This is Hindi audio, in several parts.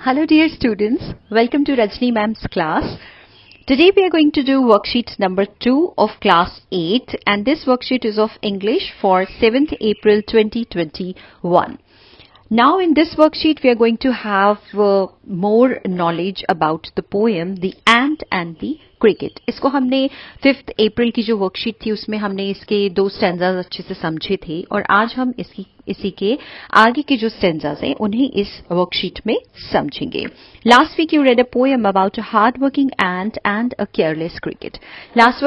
Hello dear students, welcome to Rajni ma'am's class. Today we are going to do worksheet number 2 of class 8 and this worksheet is of English for 7th April 2021. Now in this worksheet we are going to have more knowledge about the poem The Ant and the Cricket. इसको हमने 5th अप्रैल की जो वर्कशीट थी उसमें हमने इसके 2 स्टैंजाज अच्छे से समझे थे और आज हम इसी के आगे के जो स्टैंजाज हैं उन्हें इस वर्कशीट में समझेंगे. Last week you read a poem about a hard working ant and a careless cricket. Last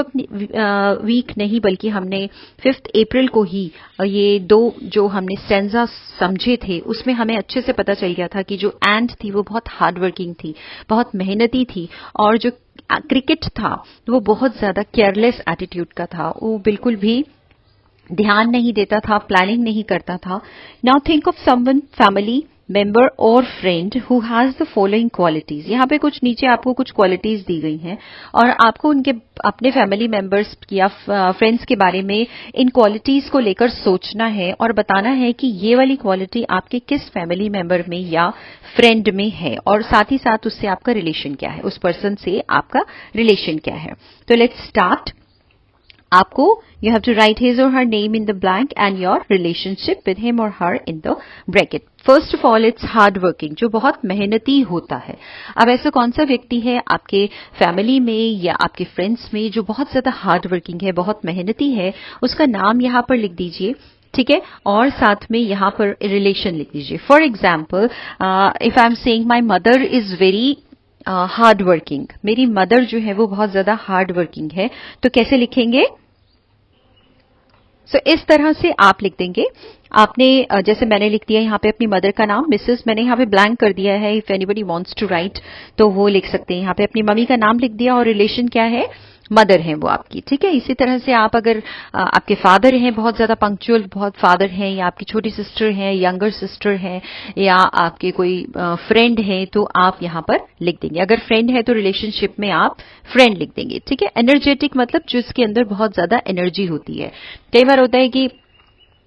week नहीं बल्कि हमने 5th अप्रैल को ही ये 2 जो हमने स्टैंजा समझे थे उसमें हमें अच्छे से पता चल गया था कि जो एंट थी वो बहुत हार्ड वर्किंग थी, बहुत मेहनती थी और जो क्रिकेट था वो बहुत ज्यादा केयरलेस एटीट्यूड का था. वो बिल्कुल भी ध्यान नहीं देता था, प्लानिंग नहीं करता था. Now think of someone, family member और friend who has the following qualities. यहाँ पे कुछ नीचे आपको कुछ क्वालिटीज दी गई हैं और आपको उनके अपने फैमिली मेंबर्स या फ्रेंड्स के बारे में इन क्वालिटीज को लेकर सोचना है और बताना है कि ये वाली क्वालिटी आपके किस फैमिली मेंबर में या फ्रेंड में है और साथ ही साथ उससे आपका रिलेशन क्या है, उस पर्सन से आपका रिलेशन क्या है. तो लेट्स स्टार्ट. आपको you have to write his और her name in the blank and your relationship with him और her in the bracket. First of all it's hard working, जो बहुत मेहनती होता है. अब ऐसा कौन सा व्यक्ति है आपके फैमिली में या आपके फ्रेंड्स में जो बहुत ज्यादा हार्ड वर्किंग है, बहुत मेहनती है, उसका नाम यहां पर लिख दीजिए. ठीक है, और साथ में यहां पर रिलेशन लिख दीजिए. For example if I am saying my mother is very hard working, मेरी मदर जो है वो बहुत ज्यादा हार्ड वर्किंग है, तो कैसे लिखेंगे? सो इस तरह से आप लिख देंगे. आपने जैसे मैंने लिख दिया यहाँ पे अपनी मदर का नाम मिसेस, मैंने यहाँ पे ब्लैंक कर दिया है. If anybody wants to write तो वो लिख सकते हैं. यहाँ पे अपनी मम्मी का नाम लिख दिया और रिलेशन क्या है, मदर है वो आपकी. ठीक है, इसी तरह से आप अगर आपके फादर हैं बहुत ज्यादा पंक्चुअल, बहुत फादर हैं, या आपकी छोटी सिस्टर हैं, यंगर सिस्टर हैं, या आपके कोई फ्रेंड हैं, तो आप यहाँ पर लिख देंगे. अगर फ्रेंड है तो रिलेशनशिप में आप फ्रेंड लिख देंगे. ठीक है, एनर्जेटिक मतलब जिसके अंदर बहुत ज्यादा एनर्जी होती है. कई बार होता है कि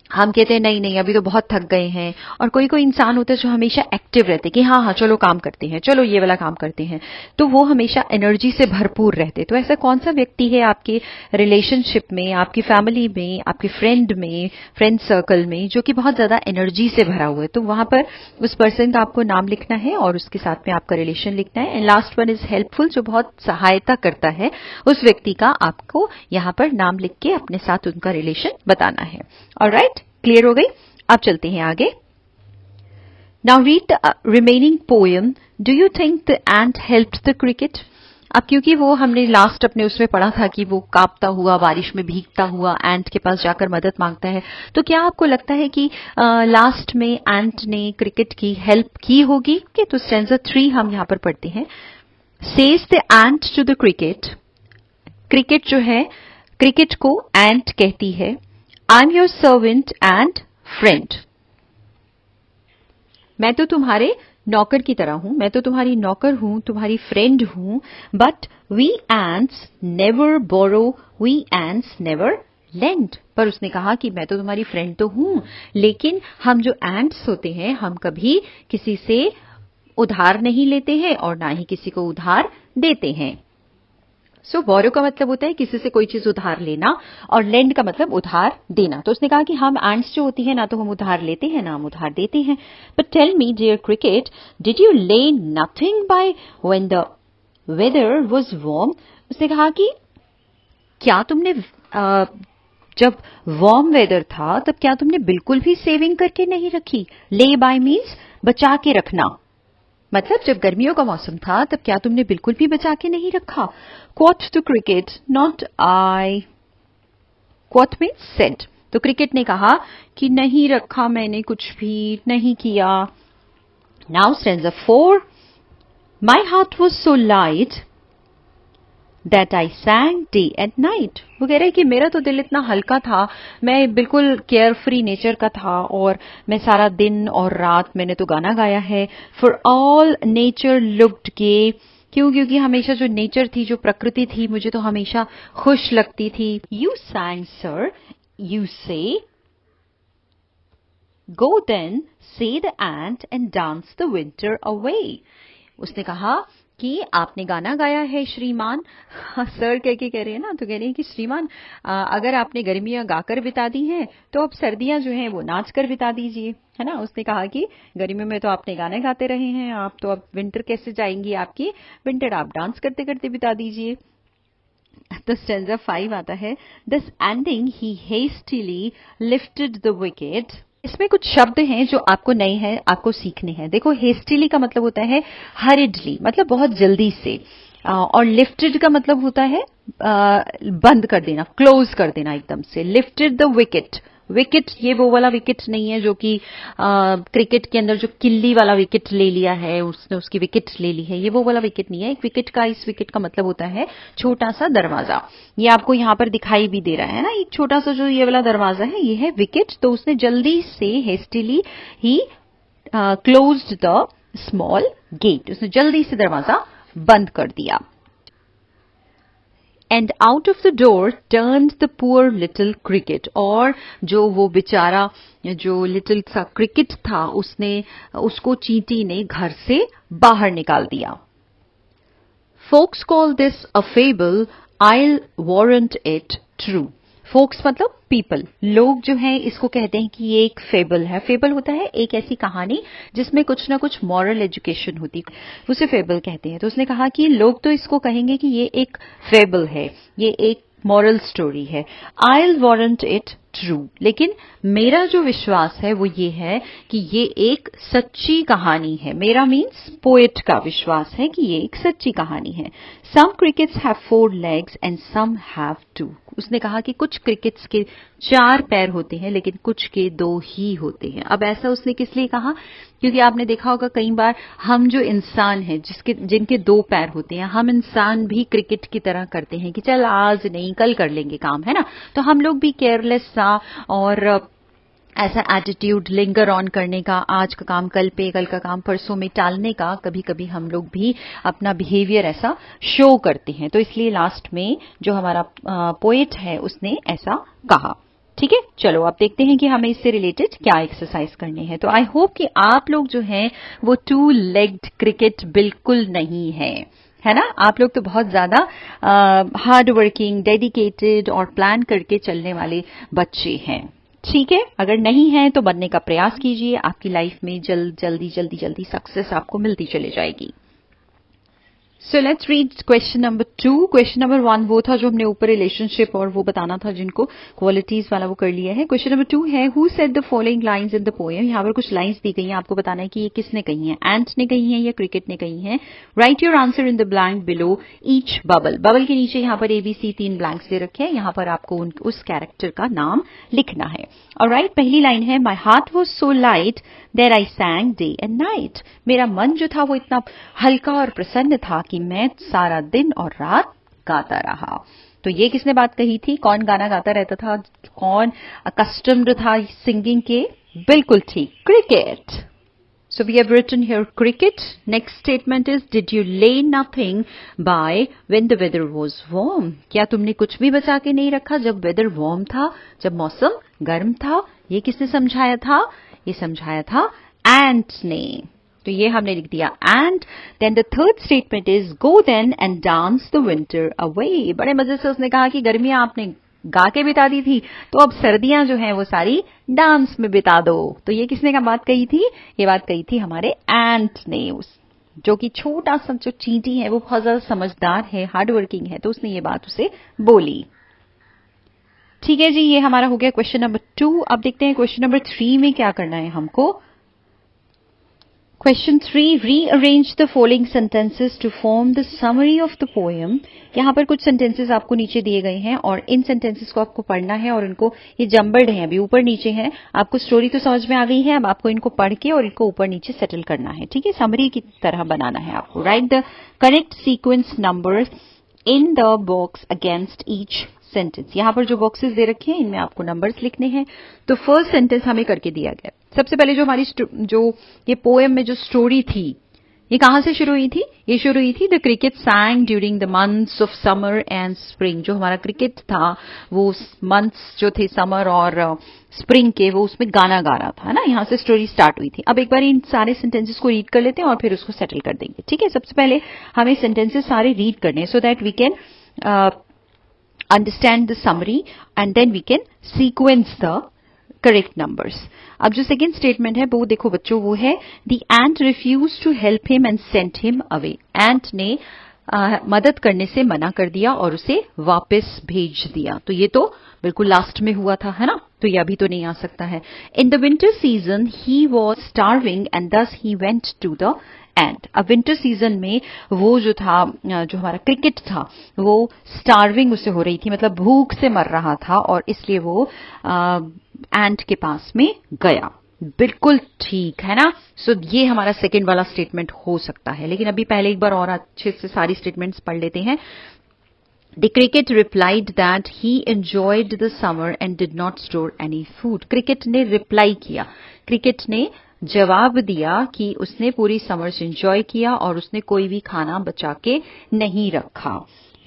हम कहते हैं नहीं नहीं अभी तो बहुत थक गए हैं, और कोई कोई इंसान होता है जो हमेशा एक्टिव रहते कि हाँ हाँ चलो काम करते हैं, चलो ये वाला काम करते हैं, तो वो हमेशा एनर्जी से भरपूर रहते. तो ऐसा कौन सा व्यक्ति है आपके रिलेशनशिप में, आपकी फैमिली में, आपके फ्रेंड में, फ्रेंड सर्कल में, जो कि बहुत ज्यादा एनर्जी से भरा हुआ है? तो वहां पर उस पर्सन का आपको नाम लिखना है और उसके साथ में आपका रिलेशन लिखना है. And last one is helpful, जो बहुत सहायता करता है, उस व्यक्ति का आपको यहां पर नाम लिख के अपने साथ उनका रिलेशन बताना है. ऑलराइट, क्लियर हो गई? अब चलते हैं आगे. Now read the remaining poem. Do you think the ant helped the cricket? अब क्योंकि वो हमने लास्ट अपने उसमें पढ़ा था कि वो कांपता हुआ, बारिश में भीगता हुआ एंट के पास जाकर मदद मांगता है, तो क्या आपको लगता है कि लास्ट में एंट ने क्रिकेट की हेल्प की होगी? कि तो स्टैंजा 3 हम यहां पर पढ़ते हैं. Says the ant to the cricket. Cricket जो है, क्रिकेट को एंट कहती है, I am your servant and friend. मैं तो तुम्हारे नौकर की तरह हूं, मैं तो तुम्हारी नौकर हूं, तुम्हारी फ्रेंड हूं. But we ants never borrow, we ants never lend. पर उसने कहा कि मैं तो तुम्हारी फ्रेंड तो हूं, लेकिन हम जो एंट्स होते हैं हम कभी किसी से उधार नहीं लेते हैं और ना ही किसी को उधार देते हैं. सो बोरो का मतलब होता है किसी से कोई चीज उधार लेना, और लेंड का मतलब उधार देना. तो उसने कहा कि हम एंट्स जो होती है ना तो हम उधार लेते हैं ना हम उधार देते हैं. But tell me dear cricket, did you lay nothing by when the weather was warm? उसने कहा कि क्या तुमने जब वार्म वेदर था तब क्या तुमने बिल्कुल भी सेविंग करके नहीं रखी? ले बाय मीन्स बचा के रखना, मतलब जब गर्मियों का मौसम था तब क्या तुमने बिल्कुल भी बचा के नहीं रखा? Quote to cricket, not I. Quote means said. तो क्रिकेट ने कहा कि नहीं रखा मैंने, कुछ भी नहीं किया. Now stanza 4. My heart was so light that I sang day and night. वो कह रहे कि मेरा तो दिल इतना हल्का था, मैं बिल्कुल केयर फ्री नेचर का था और मैं सारा दिन और रात मैंने तो गाना गाया है. फॉर ऑल नेचर लुक्ड गे. क्यों? क्योंकि हमेशा जो नेचर थी, जो प्रकृति थी, मुझे तो हमेशा खुश लगती थी. यू सैंग सर, यू से Go then, say the ant and dance the winter away. उसने कहा कि आपने गाना गाया है श्रीमान। सर कह के कह रहे हैं ना, तो कह रहे हैं कि श्रीमान अगर आपने गर्मियां गाकर बिता दी हैं तो अब सर्दियां जो हैं वो नाच कर बिता दीजिए, है ना। उसने कहा कि गर्मियों में तो आपने गाने गाते रहे हैं, आप तो अब विंटर कैसे जाएंगी आपकी, विंटर आप डांस करते करते बिता दीजिए। तो स्टेंजा 5 आता है, this ending he hastily lifted the wicket. इसमें कुछ शब्द हैं जो आपको नए हैं, आपको सीखने हैं। देखो, हेस्टिली का मतलब होता है हरिडली, मतलब बहुत जल्दी से, और लिफ्टेड का मतलब होता है बंद कर देना, क्लोज कर देना एकदम से। लिफ्टेड द विकेट, विकेट ये वो वाला विकेट नहीं है जो कि क्रिकेट के अंदर जो किल्ली वाला विकेट ले लिया है, उसने उसकी विकेट ले ली है, ये वो वाला विकेट नहीं है। एक विकेट का, इस विकेट का मतलब होता है छोटा सा दरवाजा। ये आपको यहाँ पर दिखाई भी दे रहा है ना, एक छोटा सा जो ये वाला दरवाजा है, ये है विकेट। तो उसने जल्दी से हेस्टिली ही क्लोज्ड द स्मॉल गेट, उसने जल्दी से दरवाजा बंद कर दिया। And out of the door turned the poor little cricket, और जो वो बेचारा जो लिटिल सा क्रिकेट था, उसको चींटी ने घर से बाहर निकाल दिया। Folks call this a fable, I'll warrant it true. Folks मतलब पीपल, लोग जो हैं इसको कहते हैं कि ये एक फेबल है। फेबल होता है एक ऐसी कहानी जिसमें कुछ ना कुछ मॉरल एजुकेशन होती है, उसे फेबल कहते हैं। तो उसने कहा कि लोग तो इसको कहेंगे कि ये एक फेबल है, ये एक मॉरल स्टोरी है। आइल वारंट इट ट्रू, लेकिन मेरा जो विश्वास है वो ये है कि ये एक सच्ची कहानी है। मेरा मीन्स पोएट का विश्वास है कि ये एक सच्ची कहानी है। Some crickets have 4 legs and some have 2। उसने कहा कि कुछ क्रिकेट्स के 4 पैर होते हैं लेकिन कुछ के 2 ही होते हैं। अब ऐसा उसने किस लिए कहा, क्योंकि आपने देखा होगा कई बार हम जो इंसान हैं जिनके 2 पैर होते हैं, हम इंसान भी क्रिकेट की तरह करते हैं कि चल आज नहीं कल कर लेंगे काम, है ना। तो हम लोग भी केयरलेस सा और ऐसा एटीट्यूड, लिंगर ऑन करने का, आज का काम कल पे, कल का काम परसों में टालने का, कभी कभी हम लोग भी अपना बिहेवियर ऐसा शो करते हैं। तो इसलिए लास्ट में जो हमारा पोएट है उसने ऐसा कहा। ठीक है, चलो अब देखते हैं कि हमें इससे रिलेटेड क्या एक्सरसाइज करने हैं। तो आई होप कि आप लोग जो हैं वो 2 legged क्रिकेट बिल्कुल नहीं है ना। आप लोग तो बहुत ज्यादा हार्ड वर्किंग, डेडिकेटेड और प्लान करके चलने वाले बच्चे हैं। ठीक है, अगर नहीं है तो बनने का प्रयास कीजिए, आपकी लाइफ में जल्दी सक्सेस आपको मिलती चली जाएगी। So let's read question number 2। Question number 1 वो था जो हमने ऊपर रिलेशनशिप और वो बताना था जिनको क्वालिटीज वाला, वो कर लिया है। क्वेश्चन नंबर 2 है, who said the following lines in the poem. यहाँ पर कुछ लाइंस दी गई हैं, आपको बताना है कि ये किसने कही है, एंट ने कही है या क्रिकेट ने कही है। Right your answer in the blank below each bubble. Bubble के नीचे यहाँ पर ABC 3 ब्लैंक्स दे रखे हैं, यहाँ पर आपको उस कैरेक्टर का नाम लिखना है। और राइट, पहली लाइन है, my heart was so light there I sang day and night. मेरा मन जो था वो इतना हल्का और प्रसन्न था कि मैं सारा दिन और रात गाता रहा। तो ये किसने बात कही थी, कौन गाना गाता रहता था, कौन अकस्टम्ड था सिंगिंग के, बिल्कुल ठीक, cricket. So we have written here cricket. Next statement is, did you lay nothing by when the weather was warm? क्या तुमने कुछ भी बचा के नहीं रखा जब weather warm था, जब मौसम गर्म था। ये किसने समझाया था, ये समझाया था ant ने। तो ये हमने लिख दिया and then the third statement is, go then and dance the winter away. बड़े मजे से उसने कहा कि गर्मियां आपने गा के बिता दी थी, तो अब सर्दियां जो हैं वो सारी डांस में बिता दो। तो ये किसने का बात कही थी, ये बात कही थी हमारे एंट ने, जो कि छोटा सा जो चींटी है वो बहुत ज्यादा समझदार है, हार्ड वर्किंग है, तो उसने ये बात उसे बोली। ठीक है जी, ये हमारा हो गया क्वेश्चन नंबर 2। अब देखते हैं क्वेश्चन नंबर 3 में क्या करना है हमको। Question 3, rearrange the following sentences to form the summary of the poem. यहाँ पर कुछ sentences आपको नीचे दिए गए हैं और इन sentences को आपको पढ़ना है और इनको, ये जम्बल्ड हैं, अभी ऊपर नीचे हैं। आपको स्टोरी तो समझ में आ गई है, अब आपको इनको पढ़ के और इनको ऊपर नीचे सेटल करना है। ठीक है, समरी की तरह बनाना है आपको। Right the correct sequence numbers in the box against each sentence. यहाँ पर जो बॉक्सेस दे रखे हैं इनमें आपको नंबर्स लिखने हैं। तो फर्स्ट सेंटेंस हमें करके दिया गया। सबसे पहले जो हमारी जो ये पोएम में जो स्टोरी थी, ये कहां से शुरू हुई थी? ये शुरू हुई थी the cricket sang during the months of summer and spring. जो हमारा क्रिकेट था वो मंथ्स जो थे समर और स्प्रिंग के, वो उसमें गाना गा रहा था, है ना। यहां से स्टोरी स्टार्ट हुई थी। अब एक बार इन सारे सेंटेंसेस को रीड कर लेते हैं और फिर उसको सेटल कर देंगे, ठीक है। सबसे पहले हमें सेंटेंसेस सारे रीड करने हैं so that we can understand the summary and then we can sequence the correct numbers. अब जो सेकेंड स्टेटमेंट है वो देखो बच्चों, वो है the ant refused to help him and sent him away. ant ने मदद करने से मना कर दिया और उसे वापस भेज दिया। तो ये तो बिल्कुल लास्ट में हुआ था, है ना, तो ये अभी तो नहीं आ सकता है। In the winter season he was starving and thus he went to the end. अब विंटर सीजन में वो जो था, जो हमारा क्रिकेट था, वो स्टार्विंग उसे हो रही थी, मतलब भूख से मर रहा था और इसलिए वो एंट के पास में गया। बिल्कुल ठीक है ना। सो ये हमारा सेकेंड वाला स्टेटमेंट हो सकता है, लेकिन अभी पहले एक बार और अच्छे से सारी स्टेटमेंट्स पढ़ लेते हैं। The cricket replied that he enjoyed the summer and did not store any food. cricket ने रिप्लाई किया, cricket ने जवाब दिया कि उसने पूरी समर्स एंजॉय किया और उसने कोई भी खाना बचा के नहीं रखा।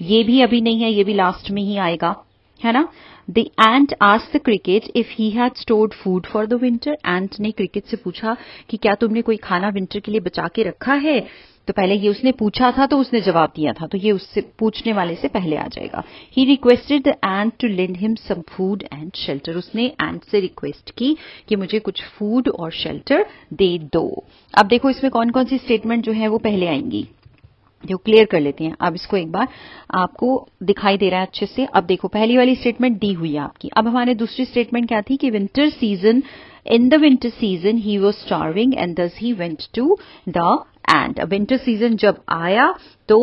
ये भी अभी नहीं है, ये भी लास्ट में ही आएगा, है ना। The ant asked the cricket if he had stored food for the winter. ant ने cricket से पूछा कि क्या तुमने कोई खाना विंटर के लिए बचा के रखा है। तो पहले ये उसने पूछा था तो उसने जवाब दिया था, तो ये उससे पूछने वाले से पहले आ जाएगा। He requested the ant to lend him some food and shelter. उसने ant से रिक्वेस्ट की कि मुझे कुछ फूड और शेल्टर दे दो। अब देखो इसमें कौन कौन सी स्टेटमेंट जो है वो पहले आएंगी, जो क्लियर कर लेते हैं। अब इसको एक बार आपको दिखाई दे रहा है अच्छे से। अब देखो पहली वाली स्टेटमेंट दी हुई है आपकी। अब हमारे दूसरी स्टेटमेंट क्या थी कि winter season, in the winter season he was starving and thus he went to the end. Winter season जब आया तो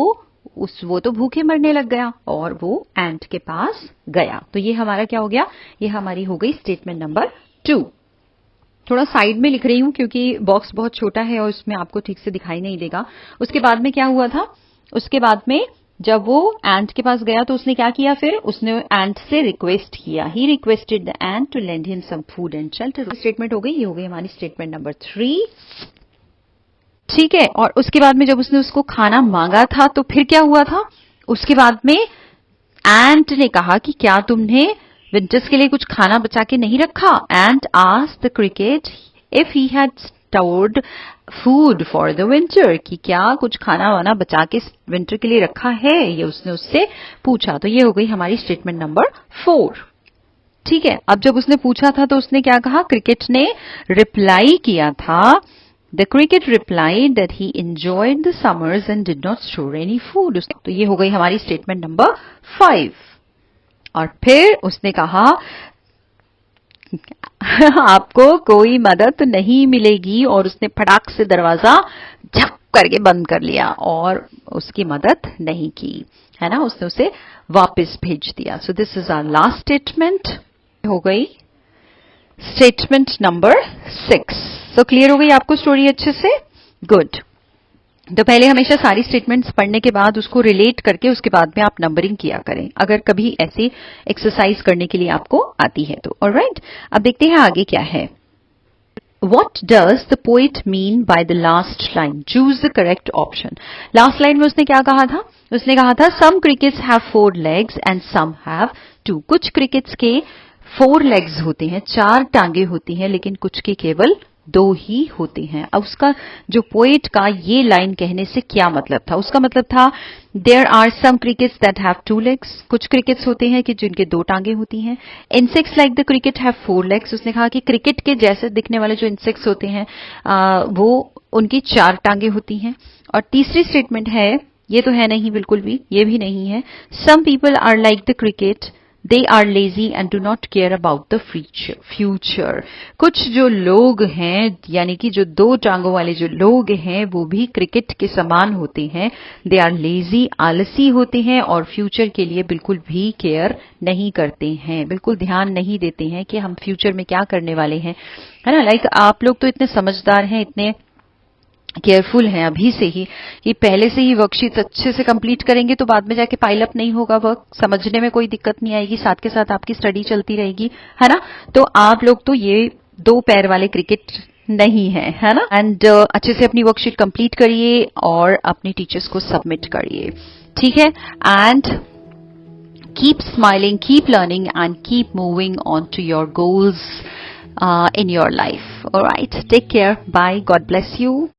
वो तो भूखे मरने लग गया और वो एंट के पास गया। तो ये हमारा क्या हो गया, ये हमारी हो गई स्टेटमेंट नंबर 2। थोड़ा साइड में लिख रही हूं क्योंकि बॉक्स बहुत छोटा है और उसमें आपको ठीक से दिखाई नहीं देगा। उसके बाद में क्या हुआ था, उसके बाद में जब वो एंट के पास गया तो उसने क्या किया, फिर उसने एंट से रिक्वेस्ट किया। He requested the ant to lend him some food and shelter. Statement हो गई, ये हो गई हमारी स्टेटमेंट नंबर 3, ठीक है। और उसके बाद में जब उसने उसको खाना मांगा था तो फिर क्या हुआ था, उसके बाद में एंट ने कहा कि क्या तुमने विंटर्स के लिए कुछ खाना बचा के नहीं रखा। Ant asked the cricket if he had stored food for the winter, कि क्या कुछ खाना वाना बचा के विंटर के लिए रखा है, ये उसने उससे पूछा। तो ये हो गई हमारी स्टेटमेंट नंबर 4, ठीक है। अब जब उसने पूछा था तो उसने क्या कहा, क्रिकेट ने रिप्लाई किया था। The cricket replied that he enjoyed the summers and did not store any food. तो ये हो गई हमारी स्टेटमेंट नंबर 5। और फिर उसने कहा आपको कोई मदद नहीं मिलेगी और उसने फटाक से दरवाजा झप करके बंद कर लिया और उसकी मदद नहीं की, है ना, उसने उसे वापस भेज दिया। So this is our last statement, हो गई स्टेटमेंट नंबर 6। तो क्लियर हो गई आपको स्टोरी अच्छे से, गुड। तो पहले हमेशा सारी स्टेटमेंट्स पढ़ने के बाद उसको रिलेट करके उसके बाद में आप नंबरिंग किया करें, अगर कभी ऐसी एक्सरसाइज करने के लिए आपको आती है तो। ऑलराइट, अब देखते हैं आगे क्या है। What does the poet mean by the last line? Choose the correct option. Last line में उसने क्या कहा था, उसने कहा था some crickets have 4 legs and some have 2. कुछ क्रिकेट्स के 4 legs होते हैं, 4 टांगे होती हैं, लेकिन कुछ के केवल 2 ही होते हैं। अब उसका जो पोएट का ये लाइन कहने से क्या मतलब था, उसका मतलब था there are some crickets that have 2 legs. कुछ क्रिकेट्स होते हैं कि जिनके 2 टांगे होती हैं। Insects like the cricket have 4 legs. उसने कहा कि क्रिकेट के जैसे दिखने वाले जो इंसेक्ट्स होते हैं वो उनकी 4 टांगे होती हैं। और तीसरी स्टेटमेंट है, ये तो है नहीं बिल्कुल भी, ये भी नहीं है, some people are like the cricket, they are lazy and do not care about the future. कुछ जो लोग हैं, यानी कि जो 2 टांगों वाले जो लोग हैं, वो भी क्रिकेट के समान होते हैं। they are lazy, आलसी होते हैं और फ्यूचर के लिए बिल्कुल भी केयर नहीं करते हैं, बिल्कुल ध्यान नहीं देते हैं कि हम फ्यूचर में क्या करने वाले हैं, है ना। लाइक आप लोग तो इतने समझदार हैं, इतने केयरफुल हैं अभी से ही कि पहले से ही वर्कशीट अच्छे से कंप्लीट करेंगे तो बाद में जाके पाइल अप नहीं होगा, वर्क समझने में कोई दिक्कत नहीं आएगी, साथ के साथ आपकी स्टडी चलती रहेगी, है ना। तो आप लोग तो ये 2 पैर वाले क्रिकेट नहीं है ना? एंड अच्छे से अपनी वर्कशीट कंप्लीट करिए और अपने टीचर्स को सबमिट करिए, ठीक है? And keep smiling, keep learning, and keep moving on to your goals in your life. All right, take care. Bye. God bless you.